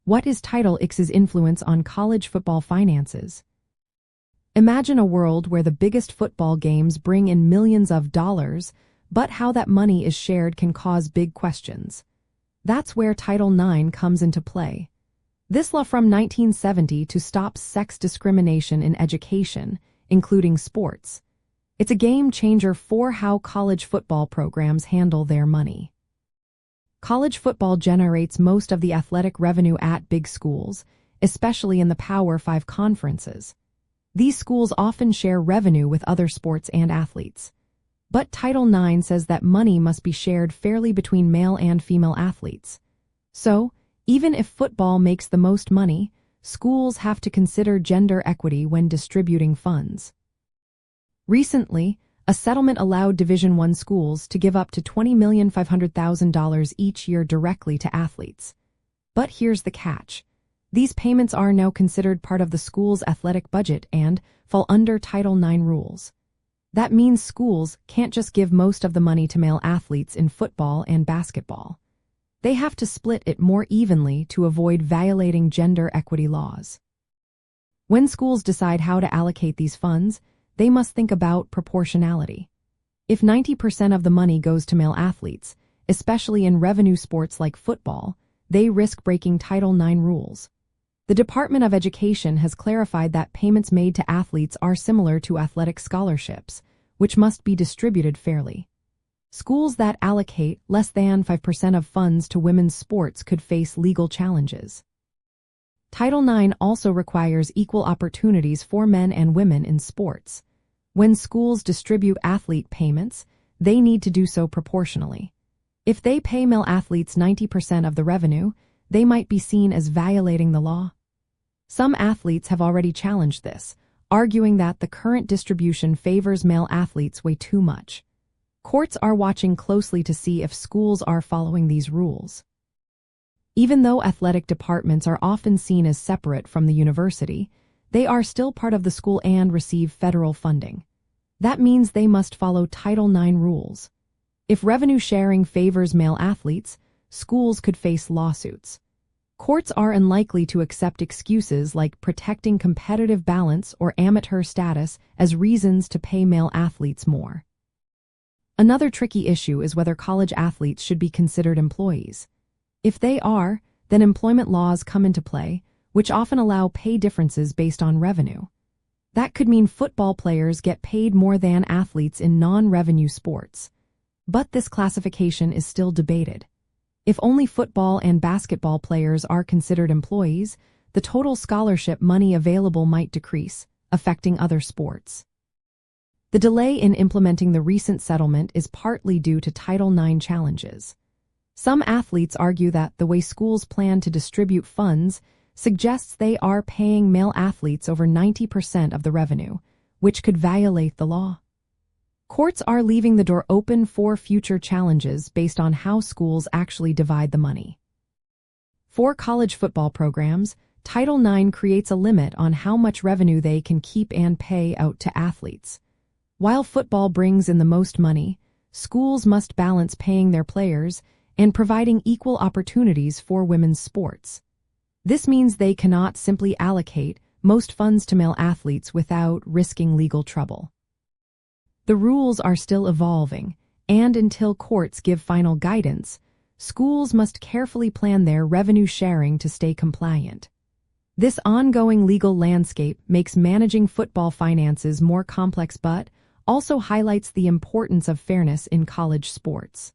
What is Title IX's influence on college football finances? Imagine a world where the biggest football games bring in millions of dollars, but how that money is shared can cause big questions. That's where Title IX comes into play. This law from 1970 to stop sex discrimination in education, including sports. It's a game changer for how college football programs handle their money. College football generates most of the athletic revenue at big schools, especially in the Power 5 conferences. These schools often share revenue with other sports and athletes. But Title IX says that money must be shared fairly between male and female athletes. So, even if football makes the most money, schools have to consider gender equity when distributing funds. Recently, a settlement allowed Division I schools to give up to $20,500,000 each year directly to athletes. But here's the catch. These payments are now considered part of the school's athletic budget and fall under Title IX rules. That means schools can't just give most of the money to male athletes in football and basketball. They have to split it more evenly to avoid violating gender equity laws. When schools decide how to allocate these funds, they must think about proportionality. If 90% of the money goes to male athletes, especially in revenue sports like football, they risk breaking Title IX rules. The Department of Education has clarified that payments made to athletes are similar to athletic scholarships, which must be distributed fairly. Schools that allocate less than 5% of funds to women's sports could face legal challenges. Title IX also requires equal opportunities for men and women in sports. When schools distribute athlete payments, they need to do so proportionally. If they pay male athletes 90% of the revenue, they might be seen as violating the law. Some athletes have already challenged this, arguing that the current distribution favors male athletes way too much. Courts are watching closely to see if schools are following these rules. Even though athletic departments are often seen as separate from the university, they are still part of the school and receive federal funding. That means they must follow Title IX rules. If revenue sharing favors male athletes, schools could face lawsuits. Courts are unlikely to accept excuses like protecting competitive balance or amateur status as reasons to pay male athletes more. Another tricky issue is whether college athletes should be considered employees. If they are, then employment laws come into play, which often allow pay differences based on revenue. That could mean football players get paid more than athletes in non-revenue sports. But this classification is still debated. If only football and basketball players are considered employees, the total scholarship money available might decrease, affecting other sports. The delay in implementing the recent settlement is partly due to Title IX challenges. Some athletes argue that the way schools plan to distribute funds suggests they are paying male athletes over 90% of the revenue, which could violate the law. Courts are leaving the door open for future challenges based on how schools actually divide the money. For college football programs, Title IX creates a limit on how much revenue they can keep and pay out to athletes. While football brings in the most money, schools must balance paying their players and providing equal opportunities for women's sports. This means they cannot simply allocate most funds to male athletes without risking legal trouble. The rules are still evolving, and until courts give final guidance, schools must carefully plan their revenue sharing to stay compliant. This ongoing legal landscape makes managing football finances more complex but also highlights the importance of fairness in college sports.